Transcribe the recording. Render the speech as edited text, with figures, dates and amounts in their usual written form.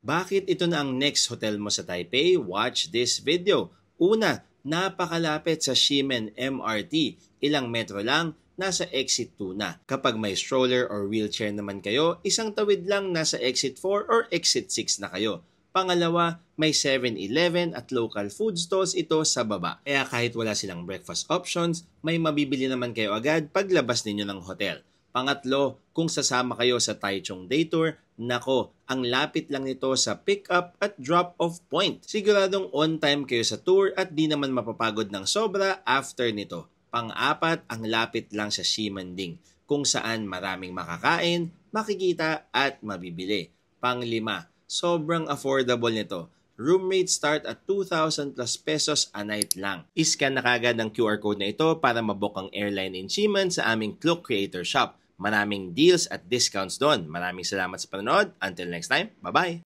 Bakit ito na ang next hotel mo sa Taipei? Watch this video. Una, napakalapit sa Ximen MRT. Ilang metro lang, nasa exit 2 na. Kapag may stroller or wheelchair naman kayo, isang tawid lang nasa exit 4 or exit 6 na kayo. Pangalawa, may 7-Eleven at local food stalls ito sa baba. Kaya kahit wala silang breakfast options, may mabibili naman kayo agad paglabas ninyo ng hotel. Pangatlo, kung sasama kayo sa Taichung Day Tour, nako, ang lapit lang nito sa pick-up at drop-off point. Siguradong on time kayo sa tour at di naman mapapagod ng sobra after nito. Pang-apat, ang lapit lang sa Ximanding, kung saan maraming makakain, makikita at mabibili. Pang-lima, sobrang affordable nito. Room rates start at 2,000 plus pesos a night lang. Iscan na kagad ang QR code na ito para mabook ang airline in Ximen sa aming Klook Creator Shop. Maraming deals at discounts doon. Maraming salamat sa panonood. Until next time, bye-bye!